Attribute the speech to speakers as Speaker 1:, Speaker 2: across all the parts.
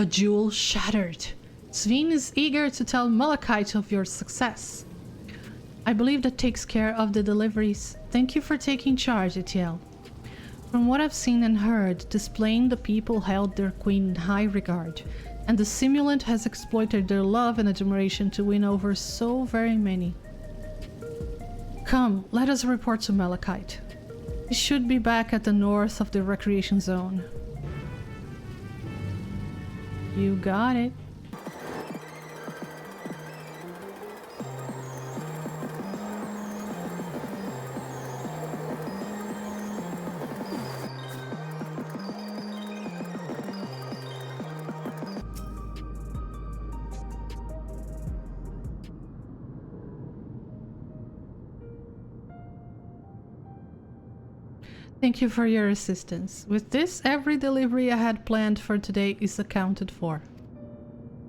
Speaker 1: A jewel shattered. Sveen is eager to tell Malachite of your success. I believe that takes care of the deliveries. Thank you for taking charge, Etielle. From what I've seen and heard, displaying the people held their queen in high regard, and the simulant has exploited their love and admiration to win over so very many. Come, let us report to Malachite. He should be back at the north of the recreation zone. You got it. Thank you for your assistance. With this, every delivery I had planned for today is accounted for.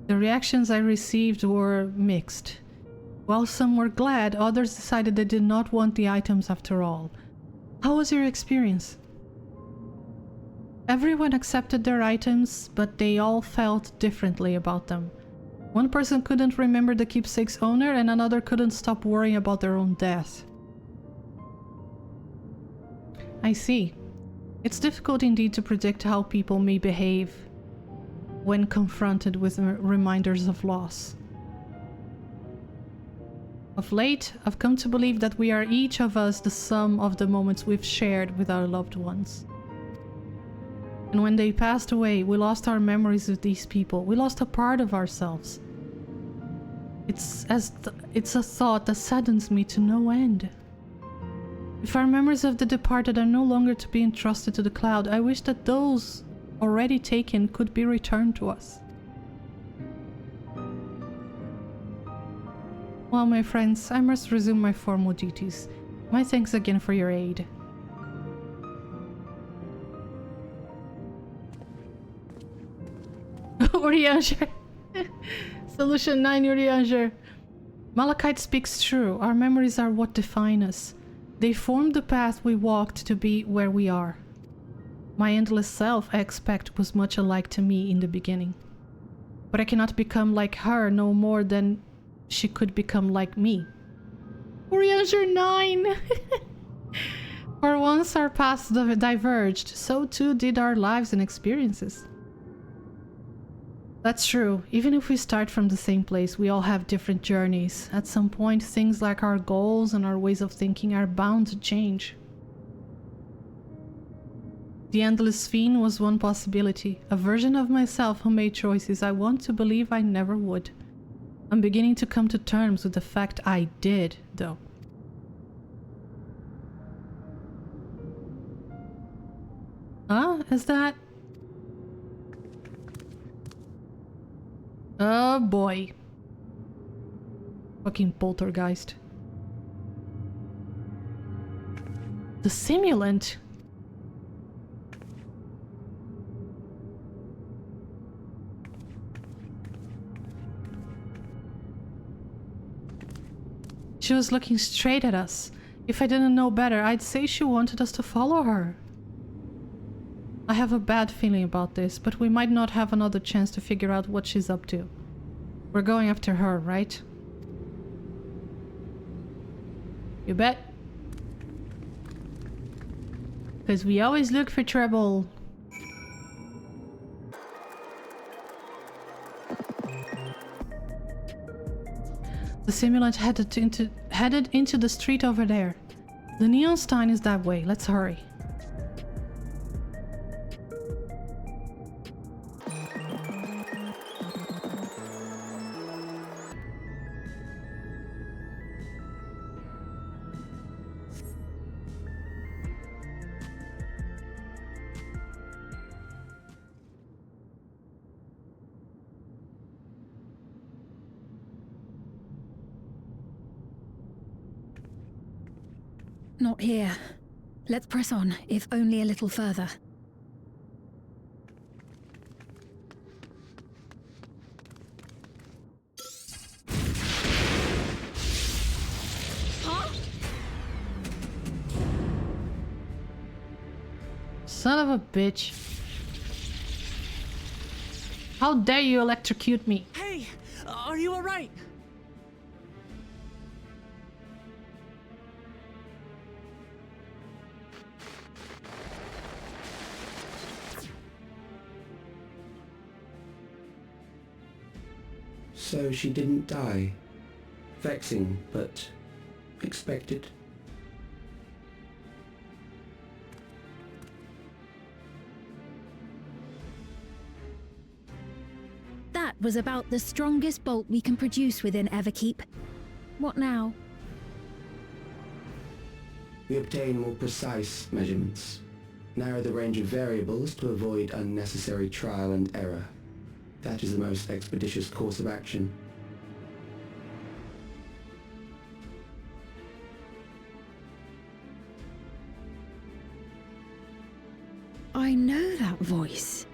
Speaker 1: The reactions I received were mixed. While some were glad, others decided they did not want the items after all. How was your experience? Everyone accepted their items, but they all felt differently about them. One person couldn't remember the keepsake's owner, and another couldn't stop worrying about their own death. I see. It's difficult indeed to predict how people may behave when confronted with reminders of loss. Of late, I've come to believe that we are each of us the sum of the moments we've shared with our loved ones. And when they passed away, we lost our memories with these people. We lost a part of ourselves. It's a thought that saddens me to no end. If our memories of the departed are no longer to be entrusted to the cloud, I wish that those already taken could be returned to us. Well, my friends, I must resume my formal duties. My thanks again for your aid. Urianger. Solution 9, Urianger. Malachite speaks true. Our memories are what define us. They formed the path we walked to be where we are. My endless self, I expect, was much alike to me in the beginning. But I cannot become like her no more than she could become like me. Urianger 9! For once our paths diverged, so too did our lives and experiences. That's true. Even if we start from the same place, we all have different journeys. At some point, things like our goals and our ways of thinking are bound to change. The Endless Fiend was one possibility, a version of myself who made choices I want to believe I never would. I'm beginning to come to terms with the fact I did, though. Is that... Oh boy. Fucking poltergeist. The simulant? She was looking straight at us. If I didn't know better, I'd say she wanted us to follow her. I have a bad feeling about this, but we might not have another chance to figure out what she's up to. We're going after her, right? You bet. Because we always look for trouble. The simulant headed into the street over there. The neon sign is that way. Let's hurry.
Speaker 2: Not here. Let's press on, if only a little further.
Speaker 3: Huh?
Speaker 1: Son of a bitch. How dare you electrocute me?
Speaker 3: Hey, are you alright?
Speaker 4: So she didn't die. Vexing, but expected.
Speaker 2: That was about the strongest bolt we can produce within Everkeep. What now?
Speaker 4: We obtain more precise measurements. Narrow the range of variables to avoid unnecessary trial and error. That is the most expeditious course of action.
Speaker 2: I know that voice.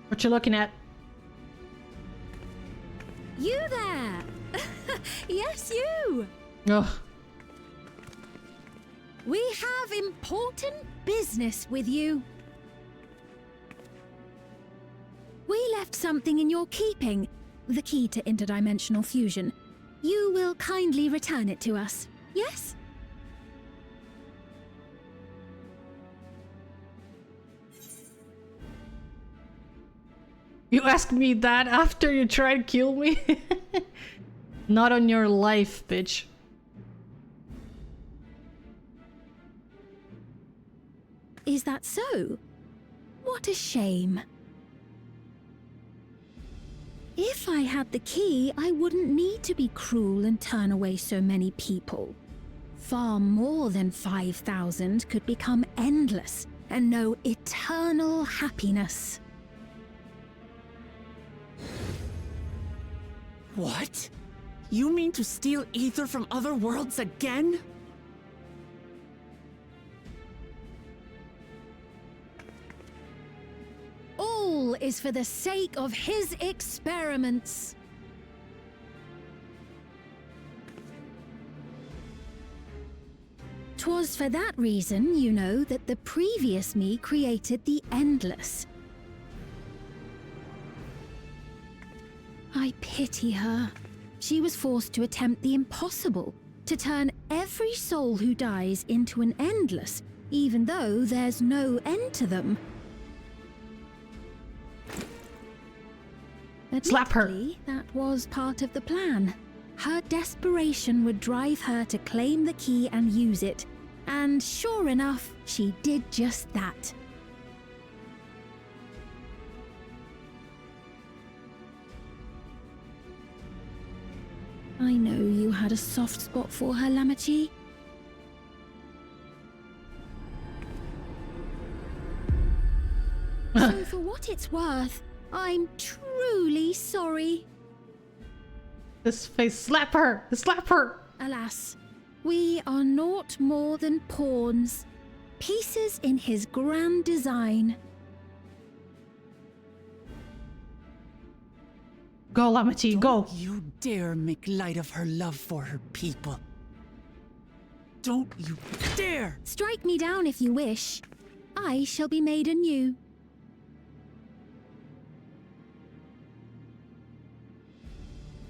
Speaker 1: What you looking at?
Speaker 2: You there! Yes, you!
Speaker 1: Ugh.
Speaker 2: We have important business with you. We left something in your keeping, the key to interdimensional fusion. You will kindly return it to us, yes?
Speaker 1: You asked me that after you tried to kill me? Not on your life, bitch.
Speaker 2: Is that so? What a shame. If I had the key, I wouldn't need to be cruel and turn away so many people. Far more than 5,000 could become endless and know eternal happiness.
Speaker 3: What? You mean to steal ether from other worlds again?
Speaker 2: All is for the sake of his experiments. Twas for that reason, you know, that the previous me created the Endless. I pity her. She was forced to attempt the impossible, to turn every soul who dies into an Endless, even though there's no end to them.
Speaker 1: Slap her.
Speaker 2: Admittedly, that was part of the plan. Her desperation would drive her to claim the key and use it. And sure enough, she did just that. I know you had a soft spot for her, Lamachi. So for what it's worth, I'm truly sorry.
Speaker 1: This face, slap her! Slap her!
Speaker 2: Alas, we are naught more than pawns, pieces in his grand design.
Speaker 1: Go, Lamachi, go!
Speaker 3: Don't you dare make light of her love for her people. Don't you dare!
Speaker 2: Strike me down if you wish. I shall be made anew.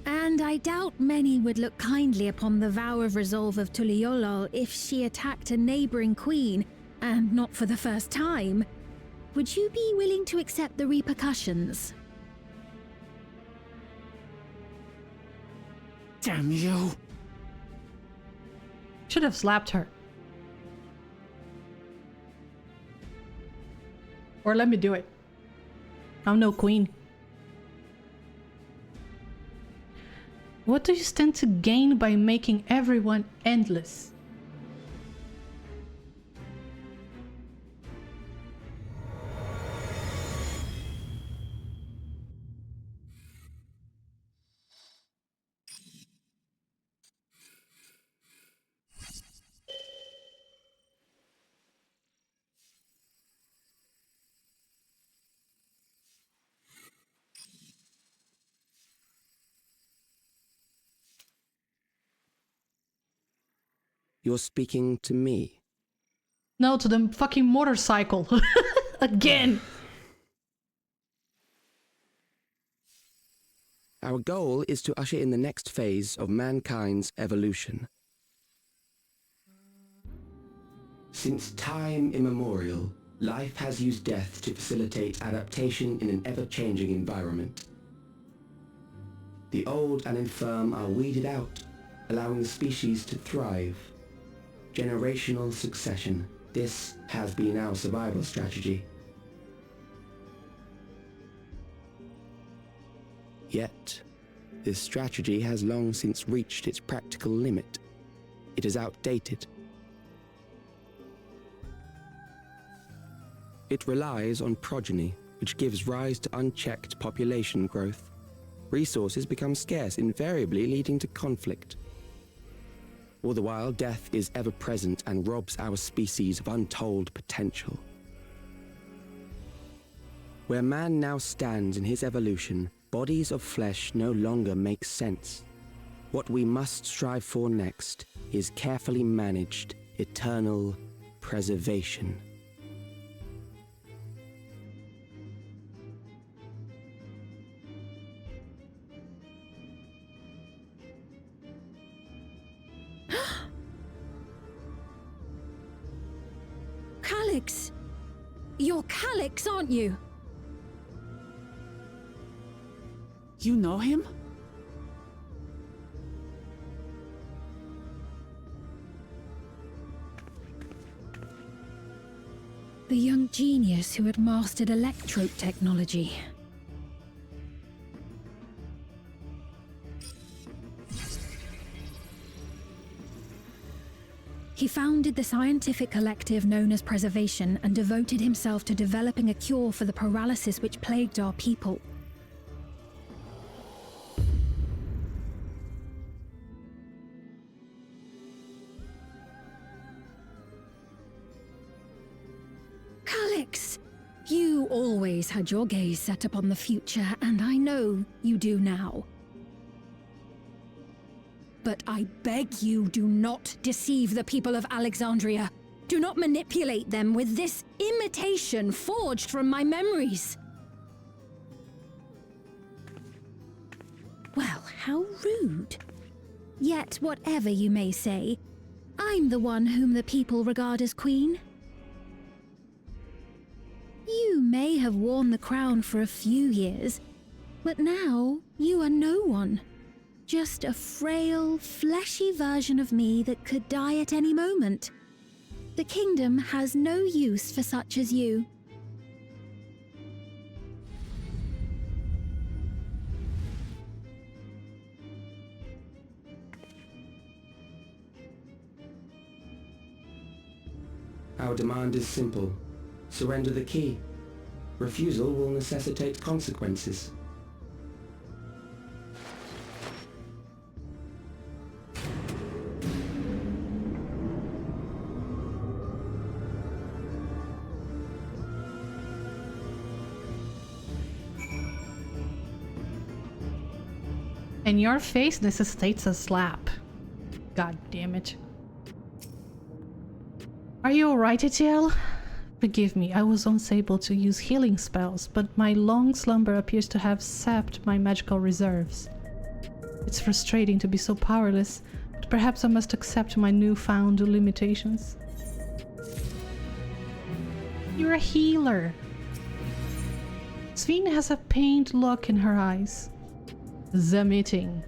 Speaker 2: And I doubt many would look kindly upon the vow of resolve of Tuliolol if she attacked a neighboring queen, and not for the first time. Would you be willing to accept the repercussions?
Speaker 3: Damn you!
Speaker 1: Should have slapped her. Or let me do it. I'm no queen. What do you stand to gain by making everyone endless?
Speaker 4: You're speaking to me?
Speaker 1: No, to the fucking motorcycle. Again.
Speaker 4: Our goal is to usher in the next phase of mankind's evolution. Since time immemorial, life has used death to facilitate adaptation in an ever-changing environment. The old and infirm are weeded out, allowing the species to thrive. Generational succession. This has been our survival strategy. Yet, this strategy has long since reached its practical limit. It is outdated. It relies on progeny, which gives rise to unchecked population growth. Resources become scarce, invariably leading to conflict. All the while, death is ever present and robs our species of untold potential. Where man now stands in his evolution, bodies of flesh no longer make sense. What we must strive for next is carefully managed, eternal preservation.
Speaker 2: Calyx! You're Calyx, aren't you?
Speaker 3: You know him?
Speaker 2: The young genius who had mastered electrope technology. He founded the scientific collective known as Preservation and devoted himself to developing a cure for the paralysis which plagued our people. Calyx! You always had your gaze set upon the future, and I know you do now. But I beg you, do not deceive the people of Alexandria. Do not manipulate them with this imitation forged from my memories. Well, how rude. Yet, whatever you may say, I'm the one whom the people regard as queen. You may have worn the crown for a few years, but now you are no one. Just a frail, fleshy version of me that could die at any moment. The kingdom has no use for such as you.
Speaker 4: Our demand is simple. Surrender the key. Refusal will necessitate consequences.
Speaker 1: And your face necessitates a slap. God damn it. Are you alright, Etielle? Forgive me, I was once able to use healing spells, but my long slumber appears to have sapped my magical reserves. It's frustrating to be so powerless, but perhaps I must accept my newfound limitations. You're a healer. Sveen has a pained look in her eyes. The meeting.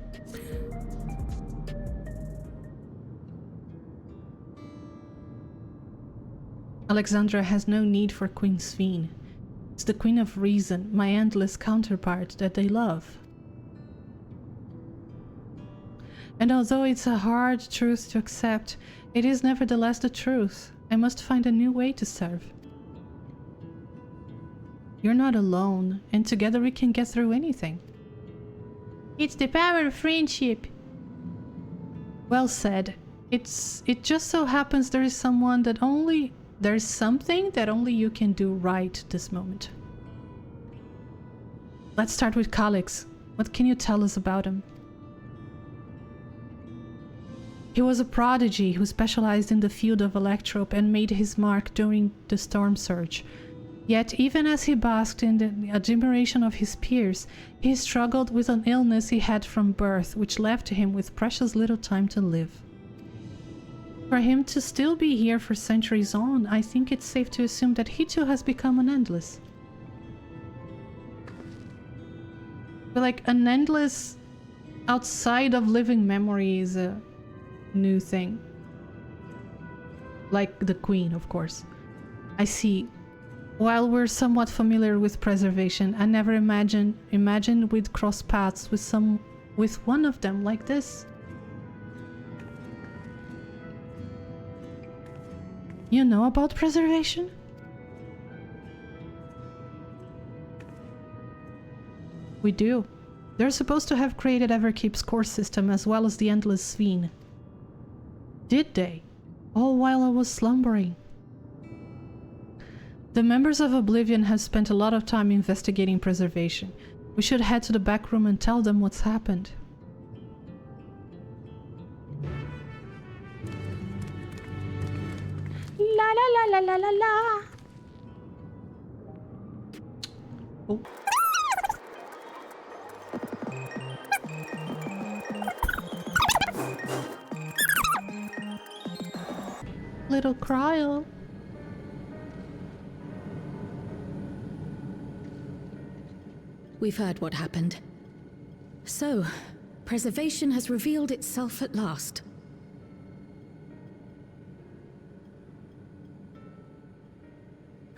Speaker 1: Alexandra has no need for Queen Sveen. It's the Queen of Reason, my endless counterpart, that they love. And although it's a hard truth to accept, it is nevertheless the truth. I must find a new way to serve. You're not alone, and together we can get through anything. It's the power of friendship. Well said. It just so happens there is something that only you can do right this moment. Let's start with Calyx. What can you tell us about him? He was a prodigy who specialized in the field of electrope and made his mark during the storm surge. Yet, even as he basked in the admiration of his peers, he struggled with an illness he had from birth, which left him with precious little time to live. For him to still be here for centuries on, I think it's safe to assume that he too has become an endless. But like, an endless outside of living memory is a new thing. Like the Queen, of course. I see. While we're somewhat familiar with preservation, I never imagined we'd cross paths with one of them like this. You know about preservation? We do. They're supposed to have created Everkeep's core system as well as the Endless Sphere. Did they? All while I was slumbering. The members of Oblivion have spent a lot of time investigating preservation. We should head to the back room and tell them what's happened. La la la la la la la. Oh. Little Cryle.
Speaker 2: We've heard what happened. So, preservation has revealed itself at last.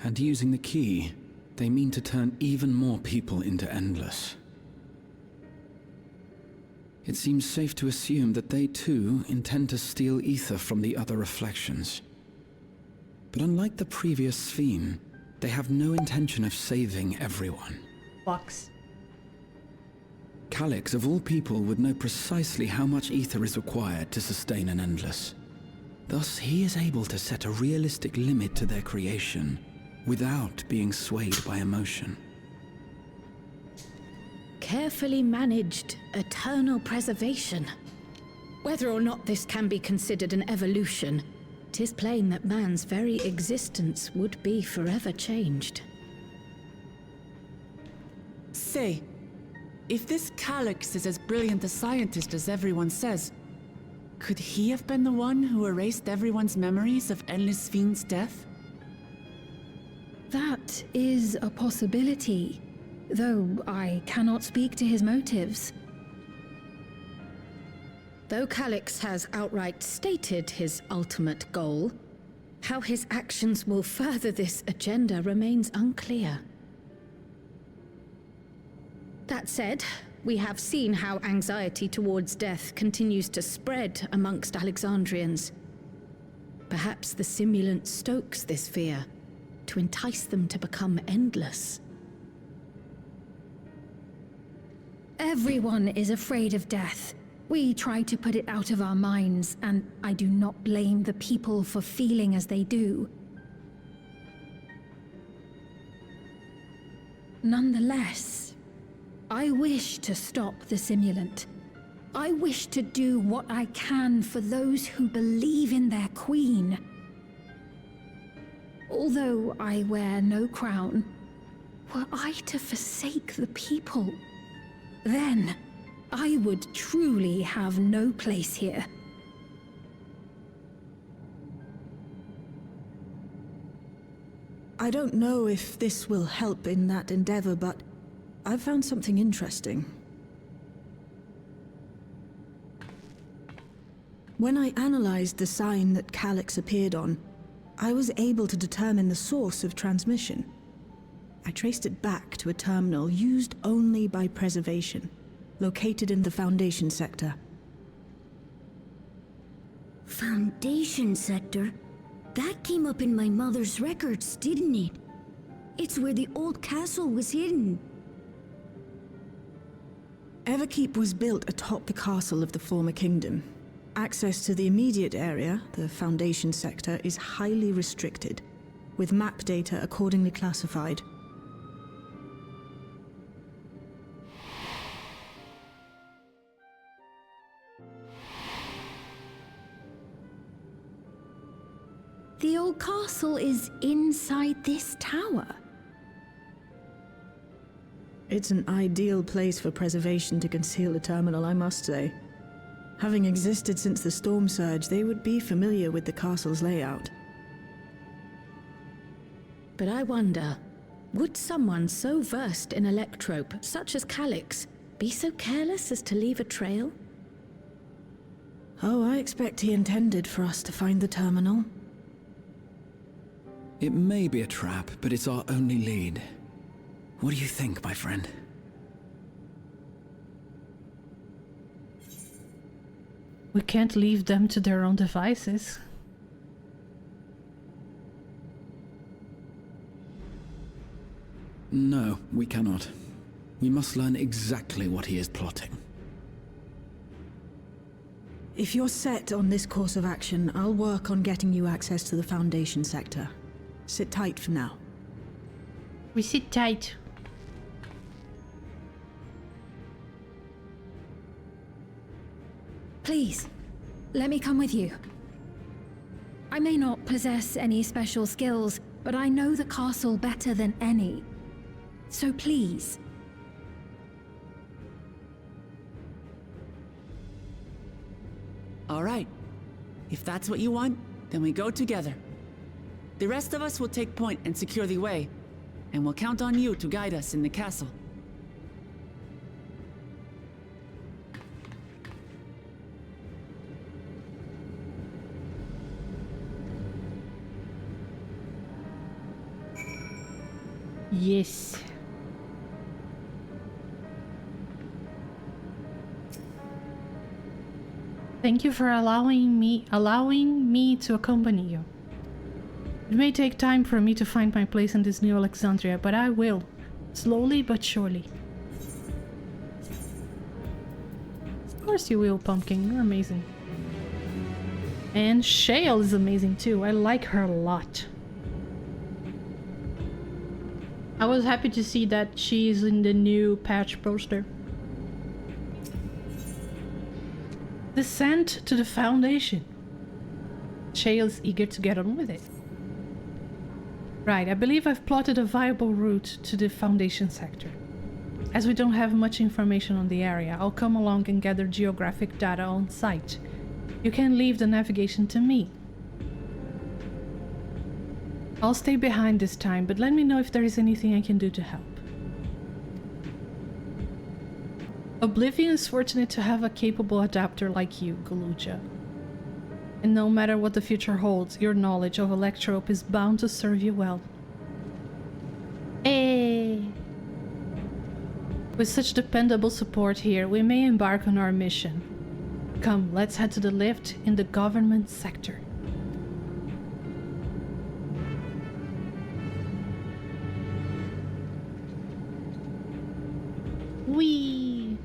Speaker 5: And using the key, they mean to turn even more people into Endless. It seems safe to assume that they too intend to steal ether from the other reflections. But unlike the previous Sphere, they have no intention of saving everyone.
Speaker 1: Box.
Speaker 5: Calyx, of all people, would know precisely how much ether is required to sustain an Endless. Thus, he is able to set a realistic limit to their creation, without being swayed by emotion.
Speaker 2: Carefully managed, eternal preservation. Whether or not this can be considered an evolution, 'tis plain that man's very existence would be forever changed.
Speaker 3: Say, if this Calyx is as brilliant a scientist as everyone says, could he have been the one who erased everyone's memories of Endless Sphere's death?
Speaker 2: That is a possibility, though I cannot speak to his motives. Though Calyx has outright stated his ultimate goal, how his actions will further this agenda remains unclear. That said, we have seen how anxiety towards death continues to spread amongst Alexandrians. Perhaps the simulant stokes this fear, to entice them to become endless. Everyone is afraid of death. We try to put it out of our minds, and I do not blame the people for feeling as they do. Nonetheless, I wish to stop the simulant. I wish to do what I can for those who believe in their queen. Although I wear no crown, were I to forsake the people, then I would truly have no place here.
Speaker 6: I don't know if this will help in that endeavor, but I've found something interesting. When I analyzed the sign that Calyx appeared on, I was able to determine the source of transmission. I traced it back to a terminal used only by preservation, located in the Foundation sector.
Speaker 7: Foundation sector? That came up in my mother's records, didn't it? It's where the old castle was hidden.
Speaker 6: Everkeep was built atop the castle of the former kingdom. Access to the immediate area, the Foundation sector, is highly restricted, with map data accordingly classified.
Speaker 2: The old castle is inside this tower.
Speaker 6: It's an ideal place for preservation to conceal a terminal, I must say. Having existed since the storm surge, they would be familiar with the castle's layout.
Speaker 2: But I wonder, would someone so versed in electrope, such as Calix, be so careless as to leave a trail?
Speaker 6: Oh, I expect he intended for us to find the terminal.
Speaker 5: It may be a trap, but it's our only lead. What do you think, my friend?
Speaker 1: We can't leave them to their own devices.
Speaker 5: No, we cannot. We must learn exactly what he is plotting.
Speaker 6: If you're set on this course of action, I'll work on getting you access to the Foundation sector. Sit tight for now.
Speaker 1: We sit tight.
Speaker 2: Please, let me come with you. I may not possess any special skills, but I know the castle better than any. So please.
Speaker 3: All right. If that's what you want, then we go together. The rest of us will take point and secure the way, and we'll count on you to guide us in the castle.
Speaker 1: Yes. Thank you for allowing me to accompany you. It may take time for me to find my place in this new Alexandria, but I will. Slowly but surely. Of course you will, Pumpkin. You're amazing. And Shale is amazing too. I like her a lot. I was happy to see that she's in the new patch poster. Descent to the Foundation. Shale's eager to get on with it. Right, I believe I've plotted a viable route to the Foundation sector. As we don't have much information on the area, I'll come along and gather geographic data on site. You can leave the navigation to me. I'll stay behind this time, but let me know if there is anything I can do to help. Oblivion is fortunate to have a capable adapter like you, Galuja. And no matter what the future holds, your knowledge of Electrope is bound to serve you well. Hey! With such dependable support here, we may embark on our mission. Come, let's head to the lift in the government sector. Whee!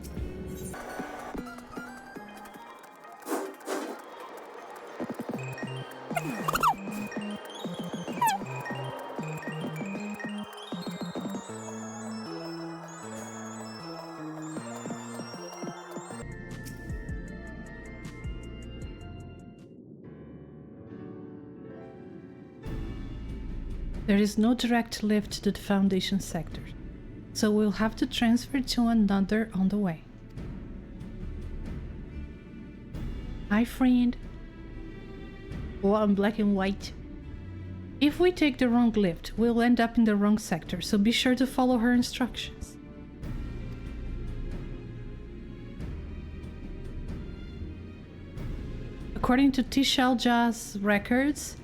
Speaker 1: There is no direct lift to the Foundation sector, so we'll have to transfer to another on the way. Hi, friend. Oh, I'm black and white. If we take the wrong lift, we'll end up in the wrong sector, so be sure to follow her instructions. According to Tishalja's records,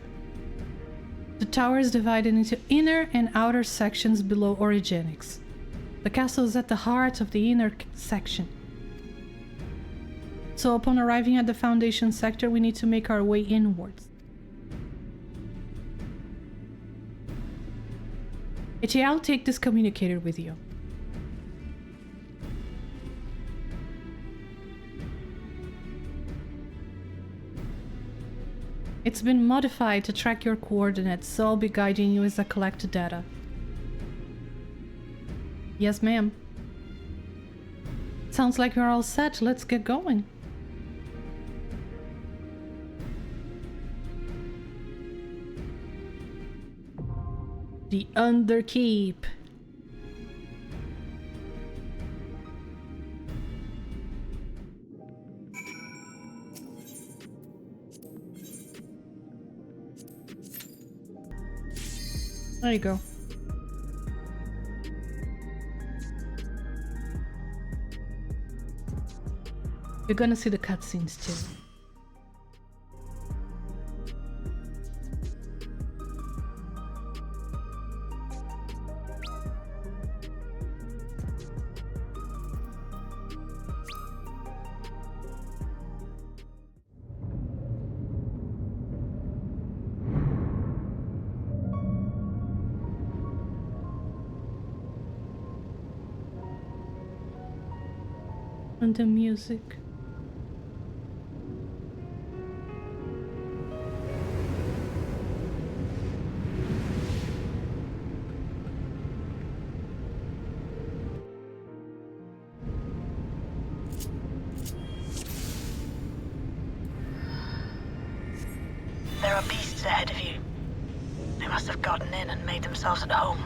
Speaker 1: the tower is divided into inner and outer sections below Origenics. The castle is at the heart of the inner section. So upon arriving at the Foundation sector, we need to make our way inwards. Etielle, take this communicator with you. It's been modified to track your coordinates, so I'll be guiding you as I collect the data. Yes, ma'am. Sounds like we're all set. Let's get going. The Underkeep. There you go. You're gonna see the cutscenes too. And the music.
Speaker 8: There are beasts ahead of you. They must have gotten in and made themselves at home.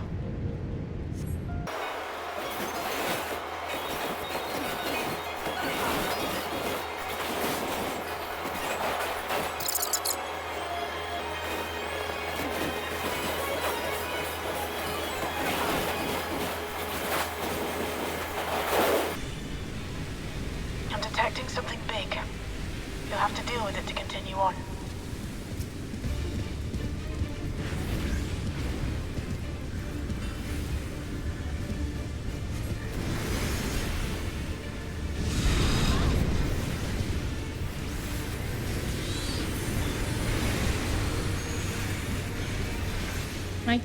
Speaker 8: I'm detecting something big. You'll have to deal with it to continue on.
Speaker 1: Right.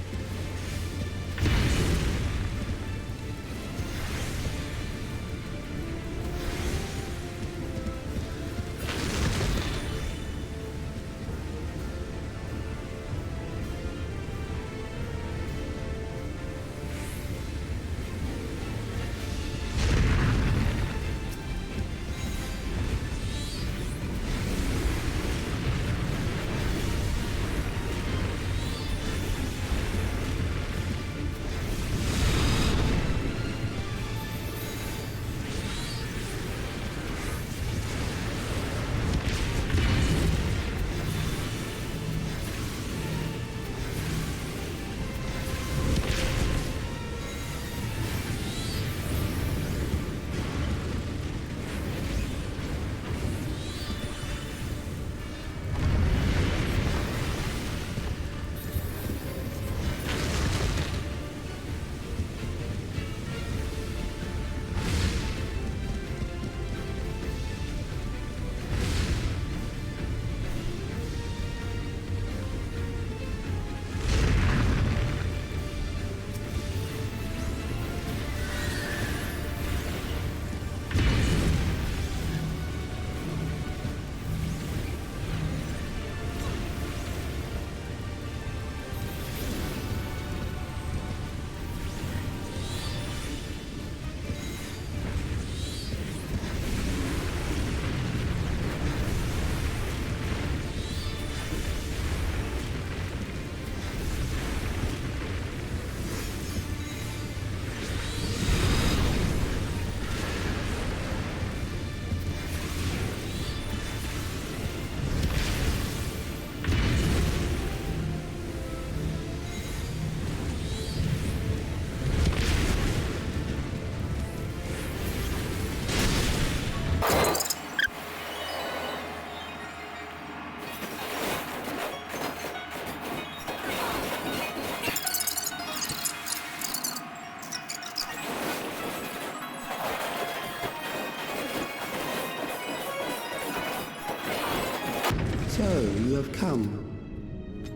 Speaker 4: So, you have come.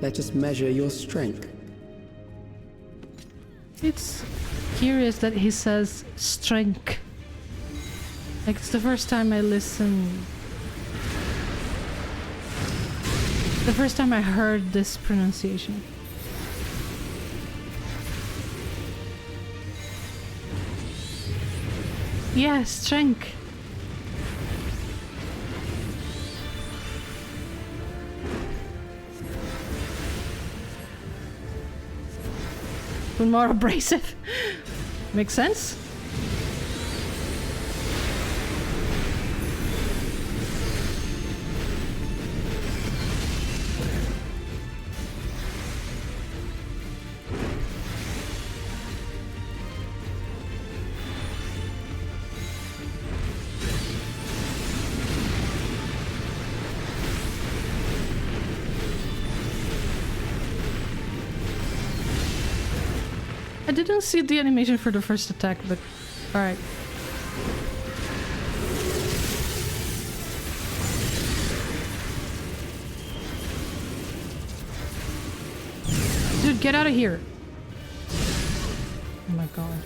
Speaker 4: Let us measure your strength.
Speaker 1: It's curious that he says strength. Like, it's the first time I listened. The first time I heard this pronunciation. Yeah, strength. With more abrasive. Makes sense? I didn't see the animation for the first attack, but alright. Dude, get out of here. Oh my god.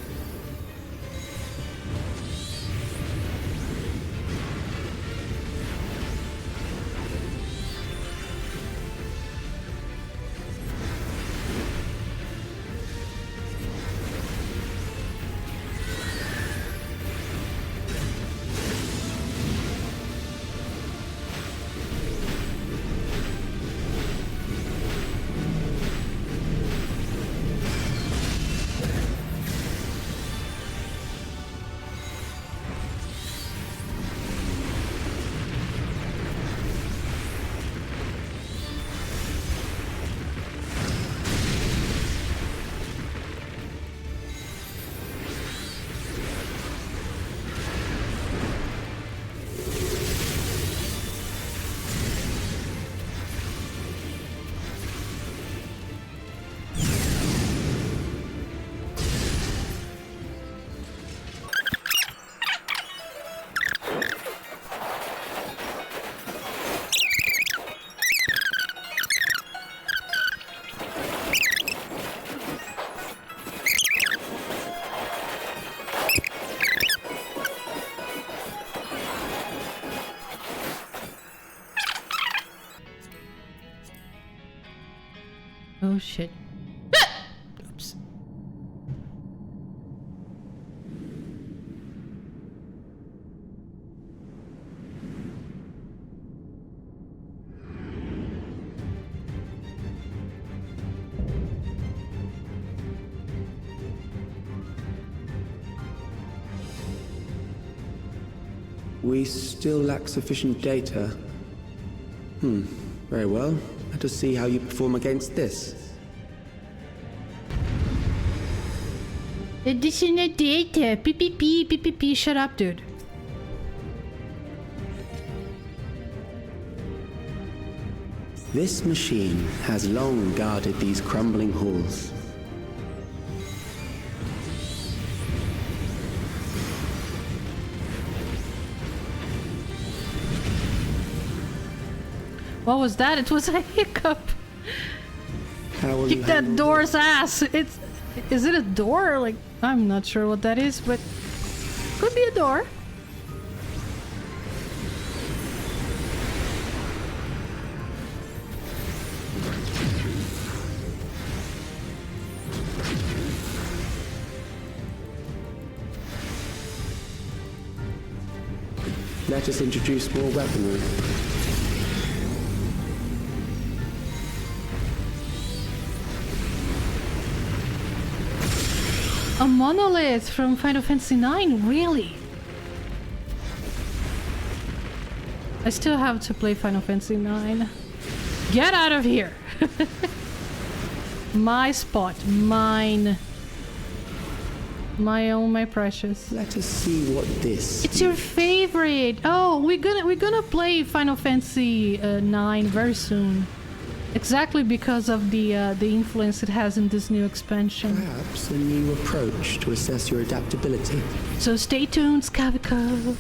Speaker 1: Oh shit. Oops.
Speaker 4: We still lack sufficient data. Very well. Let us see how you perform against this.
Speaker 1: Additional data. PPP. Shut up, dude.
Speaker 4: This machine has long guarded these crumbling halls.
Speaker 1: What was that? It was a hiccup.
Speaker 4: How will
Speaker 1: Kick
Speaker 4: you
Speaker 1: that
Speaker 4: handle
Speaker 1: door's ass. Is it a door? Like, I'm not sure what that is, but could be a door.
Speaker 4: Let us introduce more weaponry.
Speaker 1: A monolith from Final Fantasy IX, really? I still have to play Final Fantasy IX. Get out of here! My spot, mine. My own, my precious.
Speaker 4: Let us see what this.
Speaker 1: It's your favorite. Oh, we're gonna play Final Fantasy IX very soon. Exactly because of the influence it has in this new expansion.
Speaker 4: Perhaps a new approach to assess your adaptability.
Speaker 1: So stay tuned, Skavico.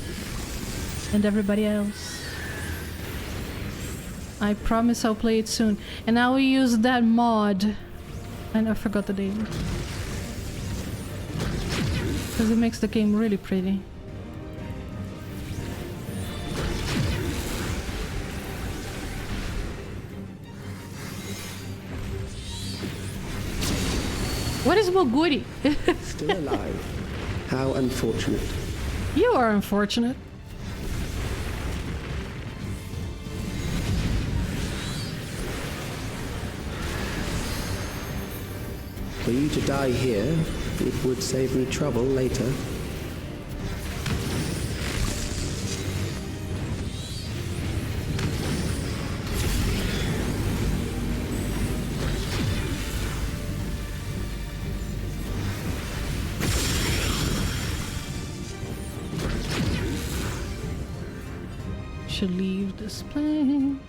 Speaker 1: And everybody else. I promise I'll play it soon. And I will use that mod. And I forgot the name. Because it makes the game really pretty. What is Moguri?
Speaker 4: Still alive. How unfortunate.
Speaker 1: You are unfortunate.
Speaker 4: For you to die here, it would save me trouble later.
Speaker 1: Should leave this plane.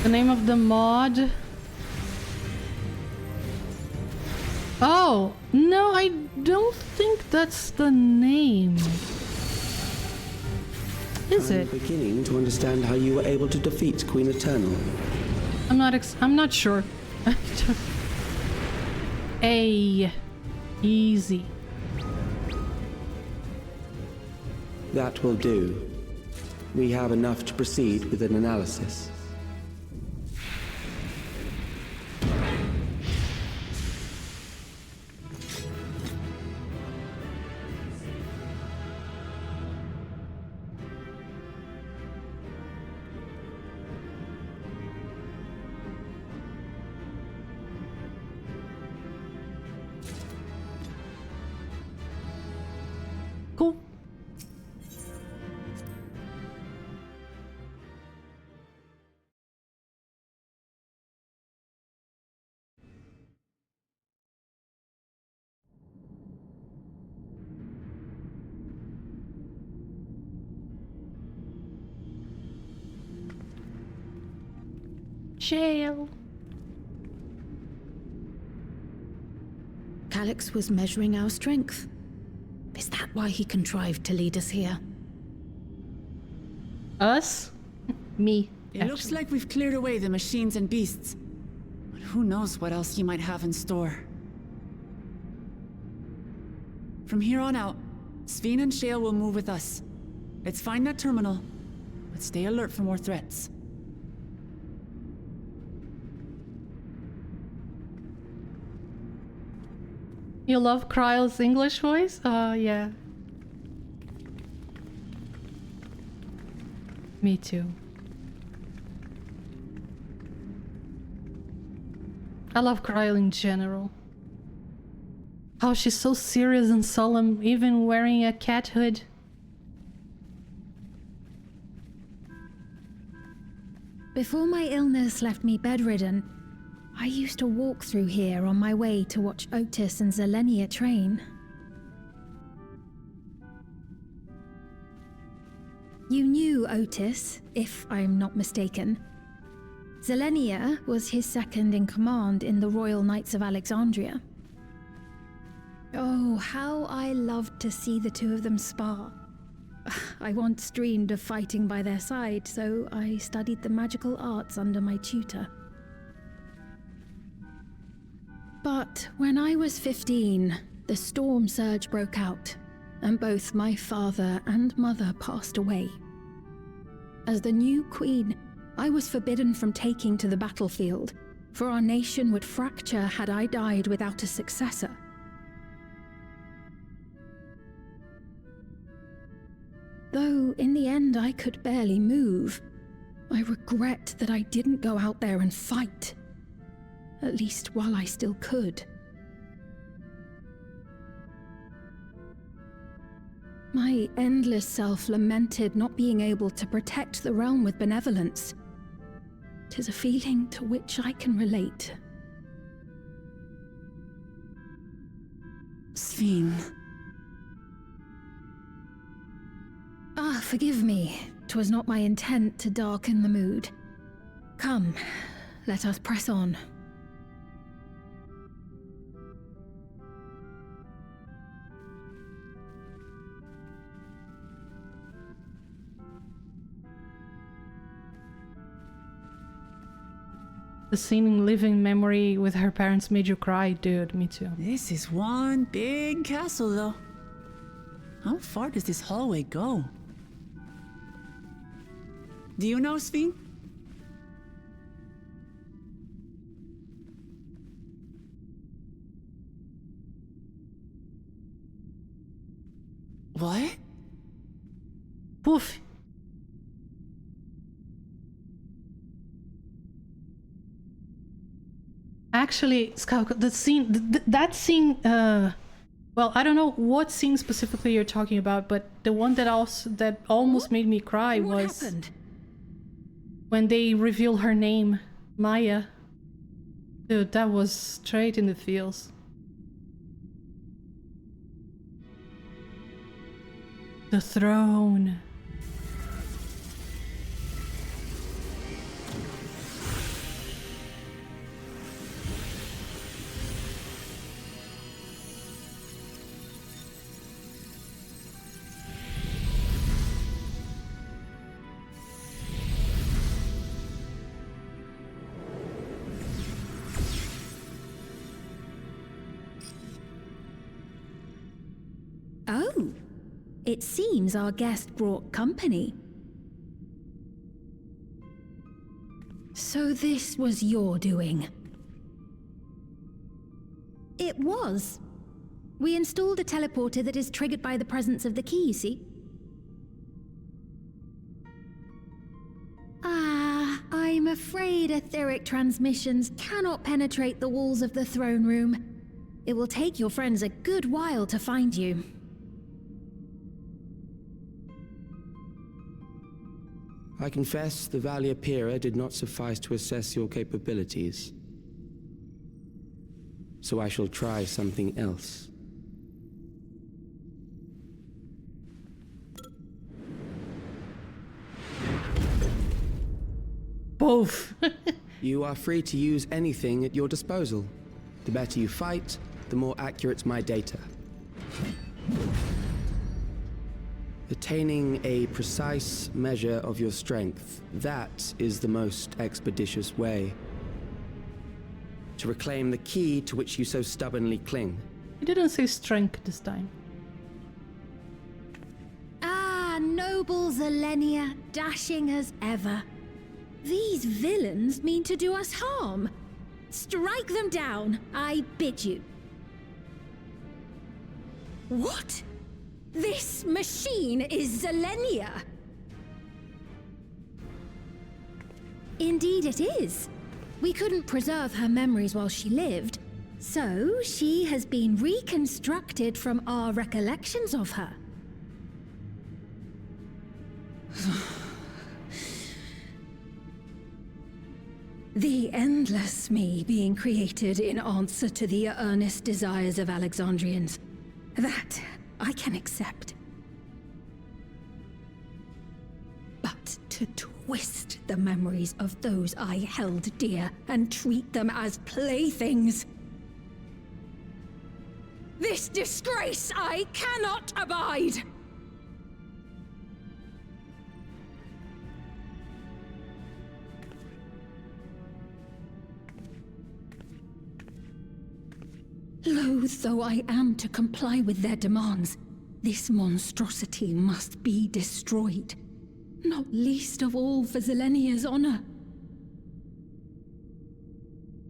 Speaker 1: The name of the mod. Oh, no, I don't think that's the name. Is it?
Speaker 4: I'm beginning to understand how you were able to defeat Queen Eternal.
Speaker 1: I'm not sure. Easy.
Speaker 4: That will do. We have enough to proceed with an analysis.
Speaker 1: Cool. Jail.
Speaker 2: Calyx was measuring our strength. Is that why he contrived to lead us here?
Speaker 1: Us? Me.
Speaker 3: It looks like we've cleared away the machines and beasts. But who knows what else he might have in store. From here on out, Sveen and Shale will move with us. Let's find that terminal, but stay alert for more threats.
Speaker 1: You love Kryle's English voice? Yeah. Me too. I love Kryle in general. How she's so serious and solemn, even wearing a cat hood.
Speaker 2: Before my illness left me bedridden, I used to walk through here on my way to watch Otis and Zelenia train. You knew Otis, if I'm not mistaken. Zelenia was his second in command in the Royal Knights of Alexandria. Oh, how I loved to see the two of them spar. I once dreamed of fighting by their side, so I studied the magical arts under my tutor. But when I was 15, the storm surge broke out, and both my father and mother passed away. As the new queen, I was forbidden from taking to the battlefield, for our nation would fracture had I died without a successor. Though in the end I could barely move, I regret that I didn't go out there and fight. At least while I still could. My endless self lamented not being able to protect the realm with benevolence. 'Tis a feeling to which I can relate.
Speaker 3: Sveen.
Speaker 2: Ah, forgive me. 'Twas not my intent to darken the mood. Come, let us press on.
Speaker 1: The scene in Living Memory with her parents made you cry, dude. Me too.
Speaker 3: This is one big castle, though. How far does this hallway go? Do you know, Sveen? What?
Speaker 1: Poof. Actually, Scout, the scene, that scene, well, I don't know what scene specifically you're talking about, but the one that almost made me cry was
Speaker 2: happened?
Speaker 1: when they reveal her name, Maya. Dude, that was straight in the feels. The throne.
Speaker 2: Oh, it seems our guest brought company. So this was your doing? It was. We installed a teleporter that is triggered by the presence of the key, you see? I'm afraid etheric transmissions cannot penetrate the walls of the throne room. It will take your friends a good while to find you.
Speaker 4: I confess the Valia Pira did not suffice to assess your capabilities. So I shall try something else.
Speaker 1: Both.
Speaker 4: You are free to use anything at your disposal. The better you fight, the more accurate my data. Attaining a precise measure of your strength, that is the most expeditious way to reclaim the key to which you so stubbornly cling.
Speaker 1: You didn't say strength this time.
Speaker 2: Ah, noble Zelenia, dashing as ever. These villains mean to do us harm. Strike them down, I bid you. What? This machine is Zelenia! Indeed it is. We couldn't preserve her memories while she lived, so she has been reconstructed from our recollections of her. The endless me being created in answer to the earnest desires of Alexandrians. That I can accept. But to twist the memories of those I held dear and treat them as playthings. This disgrace I cannot abide! Loath though I am to comply with their demands, this monstrosity must be destroyed. Not least of all for Zelenia's honor.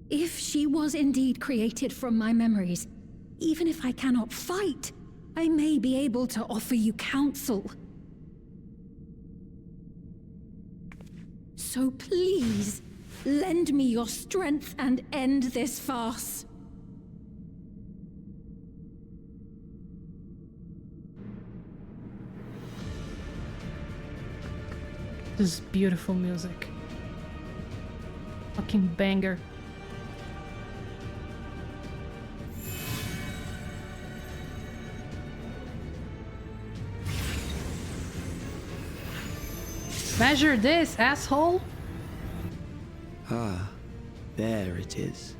Speaker 2: If she was indeed created from my memories, even if I cannot fight, I may be able to offer you counsel. So please, lend me your strength and end this farce.
Speaker 1: This is beautiful music. Fucking banger. Measure this, asshole!
Speaker 4: Ah, there it is.